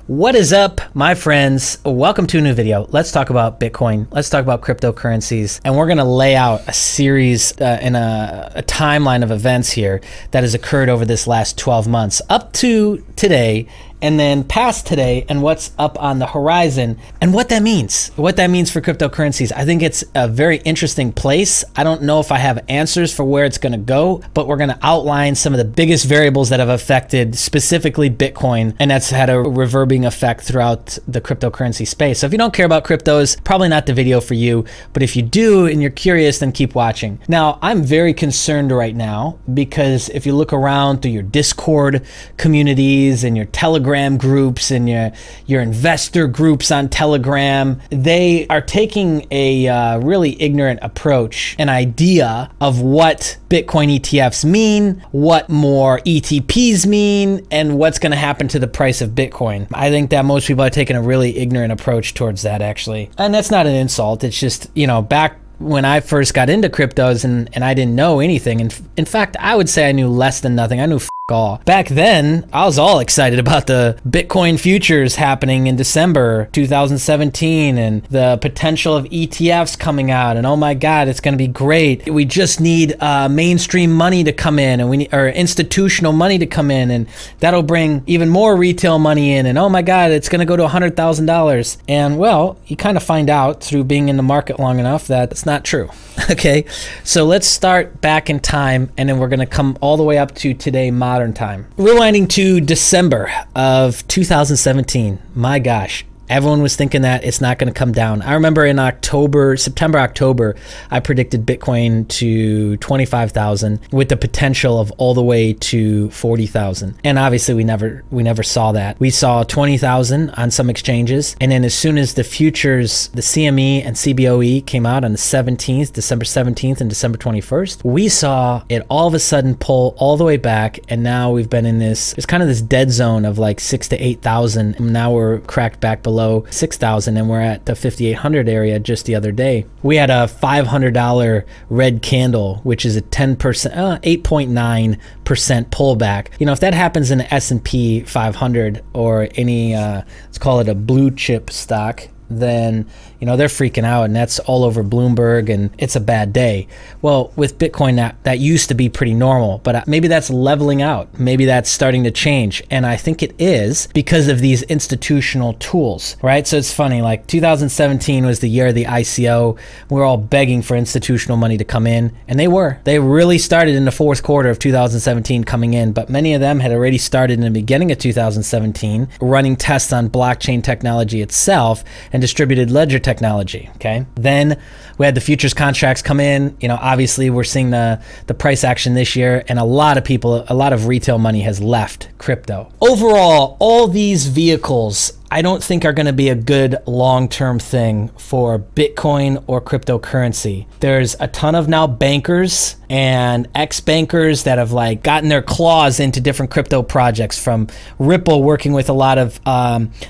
What is up, my friends? Welcome to a new video. Let's talk about Bitcoin. Let's talk about cryptocurrencies. And we're going to lay out a series and a timeline of events here that has occurred over this last 12 months up to today, and then past today, and what's up on the horizon, and what that means for cryptocurrencies. I think it's a very interesting place. I don't know if I have answers for where it's going to go, but we're going to outline some of the biggest variables that have affected specifically Bitcoin, and that's had a reverberating effect throughout the cryptocurrency space. So if you don't care about cryptos, probably not the video for you, but if you do and you're curious, then keep watching. Now, I'm very concerned right now because if you look around through your Discord communities and your Telegram groups and your investor groups on Telegram, they are taking a really ignorant approach, an idea of what Bitcoin ETFs mean, what more ETPs mean, and what's going to happen to the price of Bitcoin. I think that most people are taking a really ignorant approach towards that, actually. And that's not an insult. It's just, you know, back when I first got into cryptos and I didn't know anything. And in fact, I would say I knew less than nothing. I knew all. Back then, I was all excited about the Bitcoin futures happening in December 2017 and the potential of ETFs coming out, and oh my God, it's going to be great. We just need mainstream money to come in, and we need institutional money to come in, and that'll bring even more retail money in, and oh my God, it's going to go to $100,000. And well, you kind of find out through being in the market long enough that it's not true. Okay, so let's start back in time, and then we're going to come all the way up to today, modern time. Rewinding to December of 2017. My gosh. Everyone was thinking that it's not going to come down. I remember in September, October, I predicted Bitcoin to 25,000 with the potential of all the way to 40,000. And obviously we never saw that. We saw 20,000 on some exchanges. And then as soon as the futures, the CME and CBOE came out on the 17th, December 17th and December 21st, we saw it all of a sudden pull all the way back. And now we've been in it's kind of this dead zone of like 6,000 to 8,000. And now we're cracked back below 6,000, and we're at the 5,800 area just the other day. We had a $500 red candle, which is a 10%, 8.9% pullback. You know, if that happens in the S&P 500 or any, let's call it a blue chip stock, then, you know, they're freaking out, and that's all over Bloomberg, and it's a bad day. Well, with Bitcoin, that used to be pretty normal, but maybe that's leveling out. Maybe that's starting to change, and I think it is because of these institutional tools, right? So it's funny, like 2017 was the year of the ICO. We're all begging for institutional money to come in, and they really started in the fourth quarter of 2017 coming in, but many of them had already started in the beginning of 2017 running tests on blockchain technology itself and distributed ledger technology. Okay, then we had the futures contracts come in. You know, obviously we're seeing the price action this year, and a lot of retail money has left crypto. Overall, all these vehicles I don't think are going to be a good long-term thing for Bitcoin or cryptocurrency. There's a ton of now bankers and ex-bankers that have like gotten their claws into different crypto projects, from Ripple working with a lot of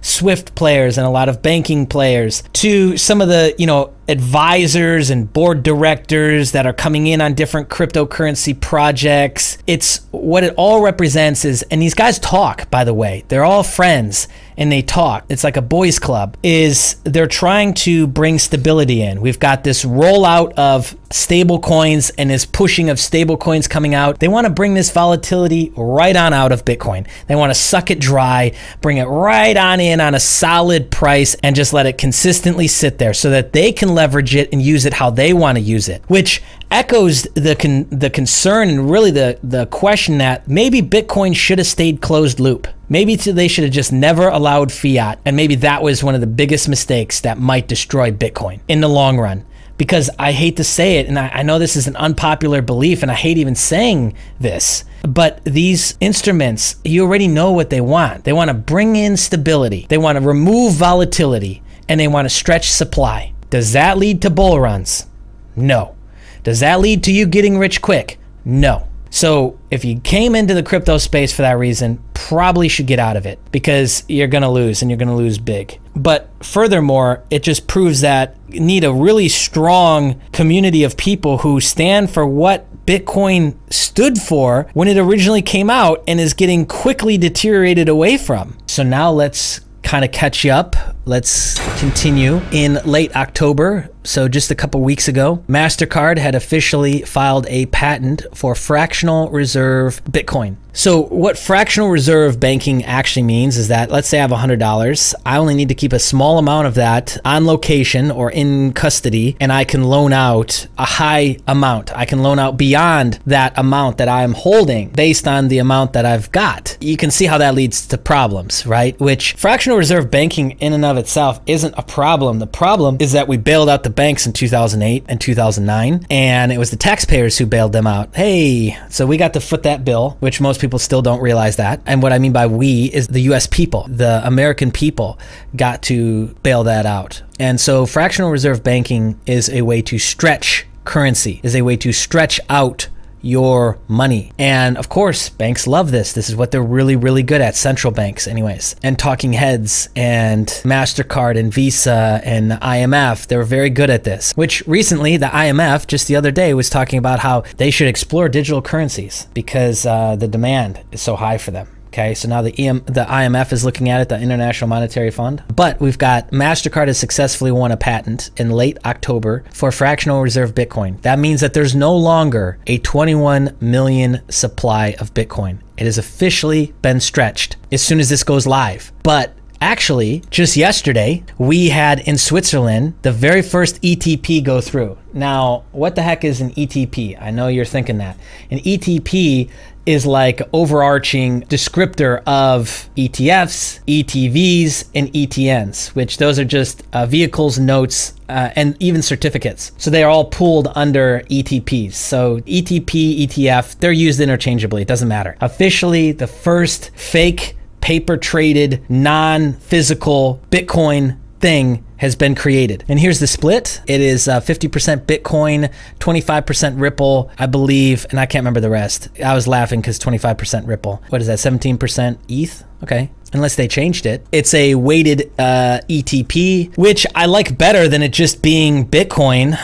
Swift players and a lot of banking players, to some of the, you know, advisors and board directors that are coming in on different cryptocurrency projects. It's what it all represents is, and these guys talk, by the way, they're all friends and they talk. It's like a boys club. Is they're trying to bring stability in. We've got this rollout of stable coins and this pushing of stable coins coming out. They want to bring this volatility right on out of Bitcoin. They want to suck it dry, bring it right on in on a solid price, and just let it consistently sit there so that they can leverage it and use it how they want to use it, which echoes the concern and really the question that maybe Bitcoin should have stayed closed loop. Maybe they should have just never allowed fiat, and maybe that was one of the biggest mistakes that might destroy Bitcoin in the long run. Because I hate to say it, and I know this is an unpopular belief, and I hate even saying this, but these instruments, you already know what they want. They want to bring in stability. They want to remove volatility, and they want to stretch supply. Does that lead to bull runs? No. Does that lead to you getting rich quick? No. So if you came into the crypto space for that reason, probably should get out of it, because you're going to lose, and you're going to lose big. But furthermore, it just proves that you need a really strong community of people who stand for what Bitcoin stood for when it originally came out and is getting quickly deteriorated away from. So now let's kind of catch you up. Let's continue. In late October, so just a couple weeks ago, MasterCard had officially filed a patent for fractional reserve Bitcoin. So what fractional reserve banking actually means is that, let's say I have $100, I only need to keep a small amount of that on location or in custody, and I can loan out a high amount. I can loan out beyond that amount that I'm holding based on the amount that I've got. You can see how that leads to problems, right? Which fractional reserve banking in and of itself isn't a problem. The problem is that we bailed out the banks in 2008 and 2009, and it was the taxpayers who bailed them out. Hey, so we got to foot that bill, which most people still don't realize that. And what I mean by we is the US people, the American people got to bail that out. And so fractional reserve banking is a way to stretch currency, is a way to stretch out your money. And of course, banks love this. This is what they're really, really good at, central banks anyways. And talking heads and MasterCard and Visa and IMF, they're very good at this. Which recently, the IMF, just the other day, was talking about how they should explore digital currencies because the demand is so high for them. Okay, so now the IMF is looking at it, the International Monetary Fund. But we've got MasterCard has successfully won a patent in late October for fractional reserve Bitcoin. That means that there's no longer a 21 million supply of Bitcoin. It has officially been stretched as soon as this goes live. But actually, just yesterday, we had in Switzerland the very first ETP go through. Now, what the heck is an ETP? I know you're thinking that. An ETP is like overarching descriptor of ETFs, ETVs, and ETNs, which those are just vehicles, notes, and even certificates. So they are all pooled under ETPs. So ETP, ETF, they're used interchangeably. It doesn't matter. Officially, the first fake paper-traded, non-physical Bitcoin thing has been created. And here's the split. It is 50% Bitcoin, 25% Ripple, I believe, and I can't remember the rest. I was laughing because 25% Ripple. What is that, 17% ETH? Okay. Unless they changed it. It's a weighted ETP, which I like better than it just being Bitcoin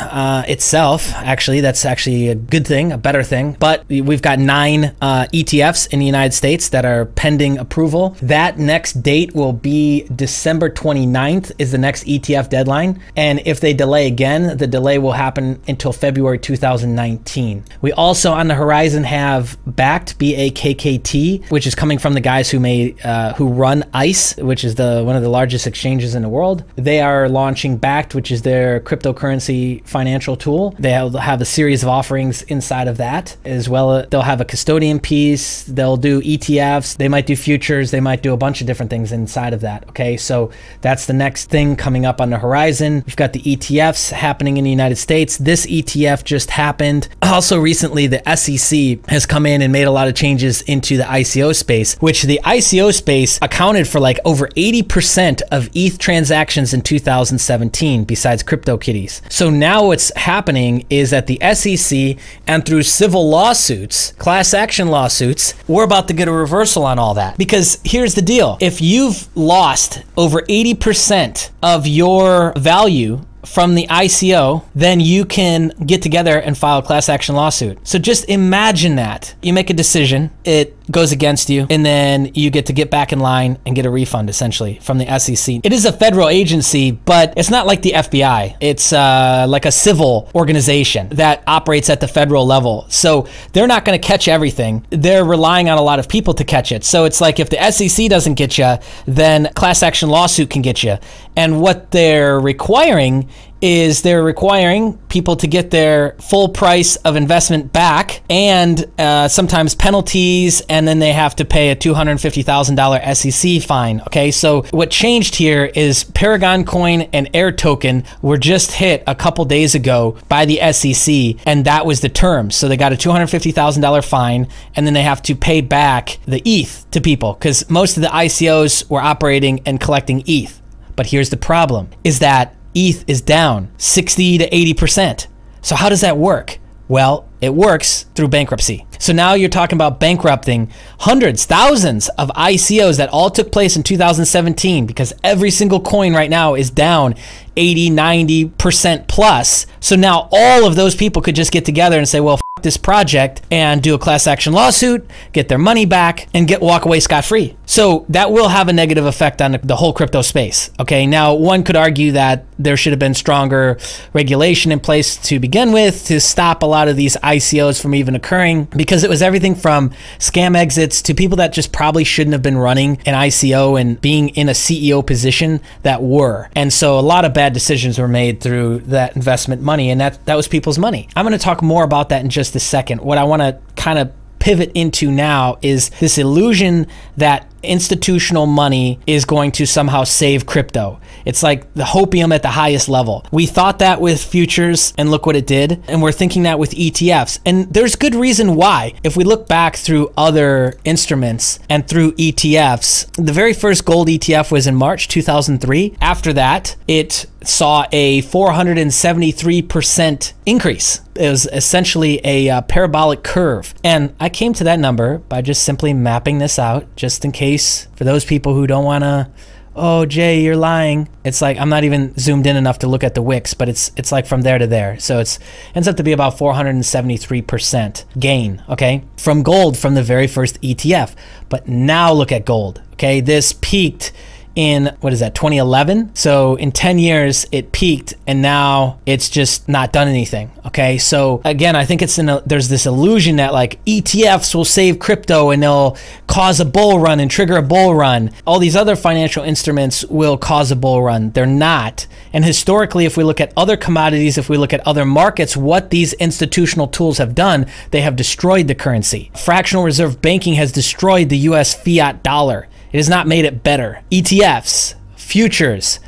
itself. Actually, that's actually a good thing, a better thing. But we've got 9 ETFs in the United States that are pending approval. That next date will be December 29th is the next ETF deadline. And if they delay again, the delay will happen until February 2019. We also on the horizon have Bakkt, BAKKT, which is coming from the guys who made who run ICE, which is one of the largest exchanges in the world. They are launching Bakkt, which is their cryptocurrency financial tool. They'll have a series of offerings inside of that as well. They'll have a custodian piece. They'll do ETFs. They might do futures. They might do a bunch of different things inside of that. Okay, so that's the next thing coming up on the horizon. We've got the ETFs happening in the United States. This ETF just happened. Also recently, the SEC has come in and made a lot of changes into the ICO space, which the ICO space accounted for like over 80% of ETH transactions in 2017 besides CryptoKitties. So now what's happening is that the SEC and through civil lawsuits, class action lawsuits, we're about to get a reversal on all that. Because here's the deal. If you've lost over 80% of your value from the ICO, then you can get together and file a class action lawsuit. So just imagine that. You make a decision, it goes against you, and then you get to get back in line and get a refund essentially from the SEC. It is a federal agency, but it's not like the FBI. It's like a civil organization that operates at the federal level. So they're not going to catch everything. They're relying on a lot of people to catch it. So it's like if the SEC doesn't get you, then class action lawsuit can get you. And what they're requiring is they're requiring people to get their full price of investment back and sometimes penalties, and then they have to pay a $250,000 SEC fine. Okay, so what changed here is Paragon Coin and Air Token were just hit a couple days ago by the SEC, and that was the terms. So they got a $250,000 fine, and then they have to pay back the ETH to people because most of the ICOs were operating and collecting ETH. But here's the problem, is that ETH is down 60 to 80%. So how does that work? Well, it works through bankruptcy. So now you're talking about bankrupting hundreds, thousands of ICOs that all took place in 2017 because every single coin right now is down 80, 90% plus. So now all of those people could just get together and say, well, f this project and do a class action lawsuit, get their money back, and walk away scot-free. So that will have a negative effect on the whole crypto space. Okay, now one could argue that there should have been stronger regulation in place to begin with to stop a lot of these ICOs from even occurring, because it was everything from scam exits to people that just probably shouldn't have been running an ICO and being in a CEO position that were. And so a lot of bad decisions were made through that investment money, and that was people's money. I'm going to talk more about that in just a second. What I want to kind of pivot into now is this illusion that institutional money is going to somehow save crypto. It's like the hopium at the highest level. We thought that with futures, and look what it did. And we're thinking that with ETFs. And there's good reason why. If we look back through other instruments and through ETFs, the very first gold ETF was in March 2003. After that, it saw a 473% increase. It was essentially a parabolic curve. And I came to that number by just simply mapping this out, just in case for those people who don't want to, oh, Jay, you're lying. It's like, I'm not even zoomed in enough to look at the wicks, but it's like from there to there. So it ends up to be about 473% gain, okay, from gold from the very first ETF. But now look at gold, okay? This peaked in, what is that, 2011? So in 10 years, it peaked, and now it's just not done anything, okay? So again, I think there's this illusion that like ETFs will save crypto and they'll cause a bull run and trigger a bull run. All these other financial instruments will cause a bull run. They're not. And historically, if we look at other commodities, if we look at other markets, what these institutional tools have done, they have destroyed the currency. Fractional reserve banking has destroyed the US fiat dollar. It has not made it better. ETFs, futures,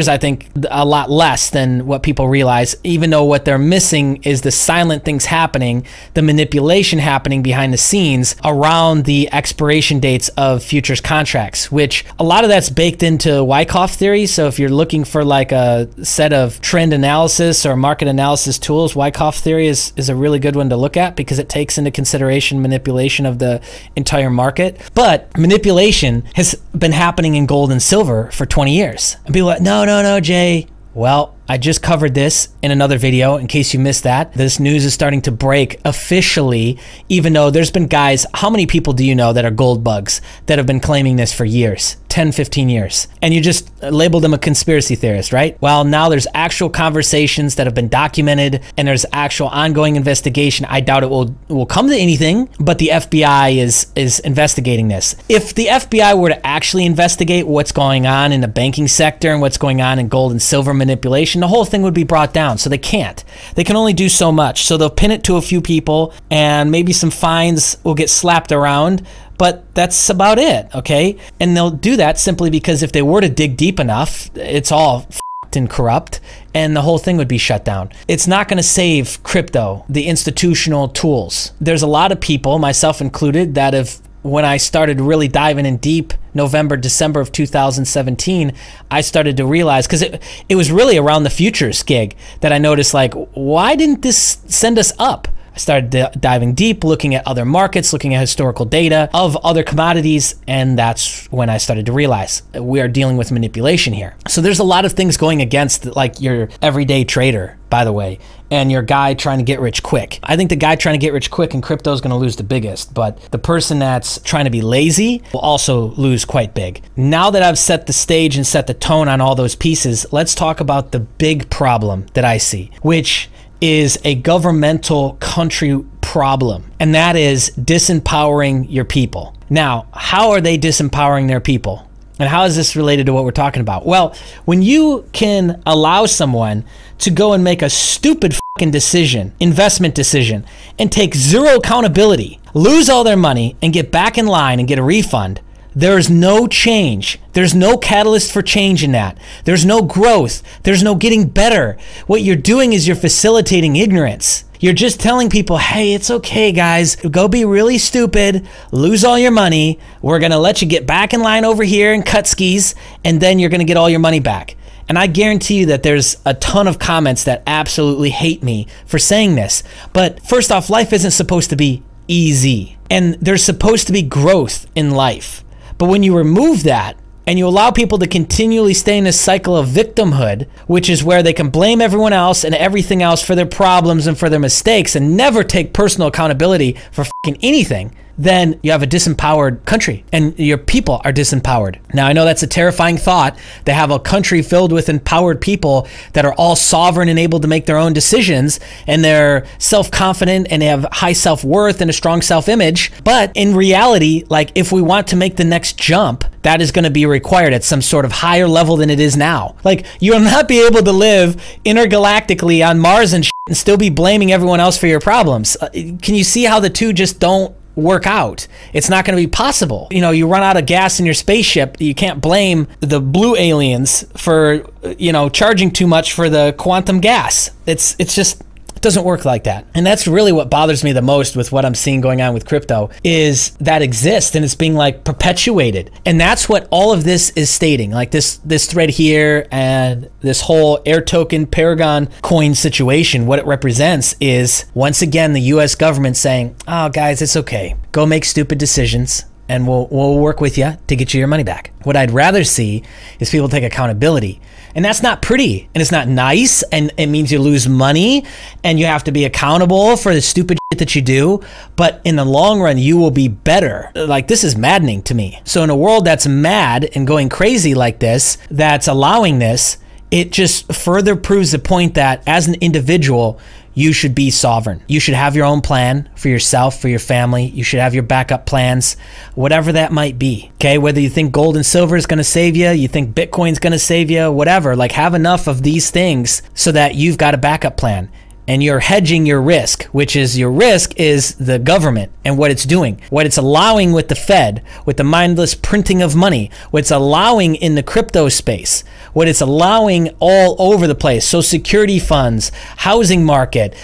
I think a lot less than what people realize, even though what they're missing is the silent things happening, the manipulation happening behind the scenes around the expiration dates of futures contracts, which a lot of that's baked into Wyckoff theory. So if you're looking for like a set of trend analysis or market analysis tools, Wyckoff theory is a really good one to look at because it takes into consideration manipulation of the entire market. But manipulation has been happening in gold and silver for 20 years. And people are like, no, Jay. Well, I just covered this in another video in case you missed that. This news is starting to break officially, even though there's been guys, how many people do you know that are gold bugs that have been claiming this for years, 10, 15 years? And you just labeled them a conspiracy theorist, right? Well, now there's actual conversations that have been documented and there's actual ongoing investigation. I doubt it will come to anything, but the FBI is investigating this. If the FBI were to actually investigate what's going on in the banking sector and what's going on in gold and silver manipulation, the whole thing would be brought down. So they can't. They can only do so much. So they'll pin it to a few people and maybe some fines will get slapped around, but that's about it, okay? And they'll do that simply because if they were to dig deep enough, it's all f***ed and corrupt and the whole thing would be shut down. It's not gonna save crypto, the institutional tools. There's a lot of people, myself included, that have, when I started really diving in deep, November, December of 2017, I started to realize, because it was really around the futures gig that I noticed, like, why didn't this send us up? I started diving deep, looking at other markets, looking at historical data of other commodities, and that's when I started to realize we are dealing with manipulation here. So there's a lot of things going against like your everyday trader, by the way, and your guy trying to get rich quick. I think the guy trying to get rich quick in crypto is going to lose the biggest, but the person that's trying to be lazy will also lose quite big. Now that I've set the stage and set the tone on all those pieces, let's talk about the big problem that I see, which is a governmental country problem, and that is disempowering your people. Now, how are they disempowering their people? And how is this related to what we're talking about? Well, when you can allow someone to go and make a stupid fucking decision, investment decision, and take zero accountability, lose all their money, and get back in line and get a refund, there is no change. There's no catalyst for change in that. There's no growth. There's no getting better. What you're doing is you're facilitating ignorance. You're just telling people, hey, it's okay, guys. Go be really stupid, lose all your money. We're going to let you get back in line over here and cut skis, and then you're going to get all your money back. And I guarantee you that there's a ton of comments that absolutely hate me for saying this. But first off, life isn't supposed to be easy, and there's supposed to be growth in life. But when you remove that and you allow people to continually stay in this cycle of victimhood, which is where they can blame everyone else and everything else for their problems and for their mistakes and never take personal accountability for fucking anything, then you have a disempowered country and your people are disempowered. Now, I know that's a terrifying thought, to have a country filled with empowered people that are all sovereign and able to make their own decisions, and they're self-confident and they have high self-worth and a strong self-image. But in reality, like, if we want to make the next jump, that is going to be required at some sort of higher level than it is now. Like, you will not be able to live intergalactically on Mars and shit and still be blaming everyone else for your problems. Can you see how the two just don't work out? It's not going to be possible. You know, you run out of gas in your spaceship, you can't blame the blue aliens for, you know, charging too much for the quantum gas. It's just, it doesn't work like that. And that's really what bothers me the most with what I'm seeing going on with crypto, is that exists and it's being like perpetuated. And that's what all of this is stating. Like this thread here and this whole air token Paragon coin situation, what it represents is, once again, the US government saying, oh guys, it's okay. Go make stupid decisions and we'll work with you to get you your money back. What I'd rather see is people take accountability. And that's not pretty, and it's not nice, and it means you lose money, and you have to be accountable for the stupid shit that you do, but in the long run, you will be better. Like, this is maddening to me. So in a world that's mad and going crazy like this, that's allowing this, it just further proves the point that as an individual, you should be sovereign. You should have your own plan for yourself, for your family. You should have your backup plans, whatever that might be. Okay, whether you think gold and silver is going to save you, you think Bitcoin's going to save you, whatever. Like, have enough of these things so that you've got a backup plan. And you're hedging your risk, which is, your risk is the government and what it's doing, what it's allowing with the Fed, with the mindless printing of money, what it's allowing in the crypto space, what it's allowing all over the place. Social security funds, housing market,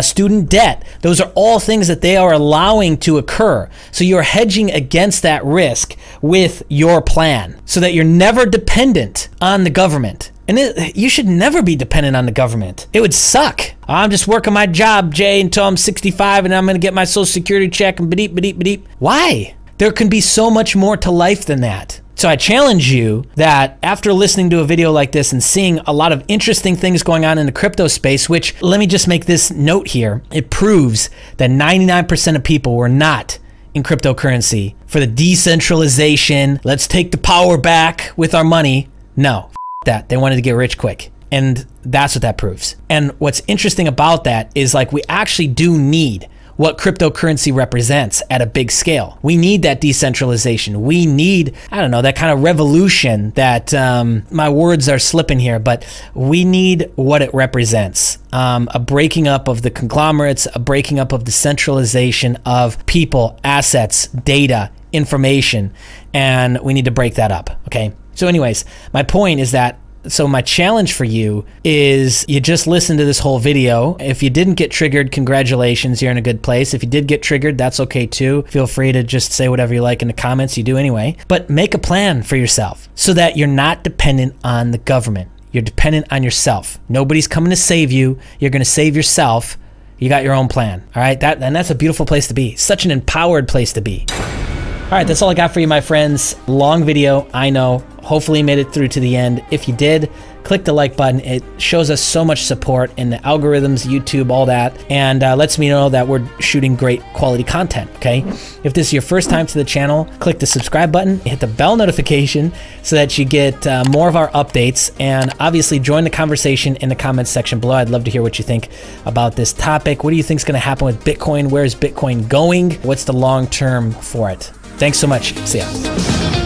student debt. Those are all things that they are allowing to occur. So you're hedging against that risk with your plan so that you're never dependent on the government. And you should never be dependent on the government. It would suck. I'm just working my job, Jay, until I'm 65 and I'm going to get my social security check and bedeep, bedeep, bedeep. Why? There can be so much more to life than that. So I challenge you that after listening to a video like this and seeing a lot of interesting things going on in the crypto space, which, let me just make this note here, it proves that 99% of people were not in cryptocurrency for the decentralization, let's take the power back with our money. No. That they wanted to get rich quick, and that's what that proves. And what's interesting about that is, like, we actually do need what cryptocurrency represents at a big scale. We need that decentralization. We need, I don't know, that kind of revolution that, my words are slipping here, but we need what it represents. A breaking up of the conglomerates, a breaking up of the centralization of people, assets, data, information, and we need to break that up, okay? So anyways, my point is that, so my challenge for you is, you just listen to this whole video. If you didn't get triggered, congratulations, you're in a good place. If you did get triggered, that's okay too. Feel free to just say whatever you like in the comments, you do anyway. But make a plan for yourself so that you're not dependent on the government. You're dependent on yourself. Nobody's coming to save you. You're going to save yourself. You got your own plan, all right? And that's a beautiful place to be. Such an empowered place to be. All right, that's all I got for you, my friends. Long video, I know. Hopefully you made it through to the end. If you did, click the like button. It shows us so much support in the algorithms, YouTube, all that, and lets me know that we're shooting great quality content, okay? If this is your first time to the channel, click the subscribe button, hit the bell notification so that you get more of our updates, and obviously join the conversation in the comments section below. I'd love to hear what you think about this topic. What do you think is going to happen with Bitcoin? Where is Bitcoin going? What's the long term for it? Thanks so much. See ya.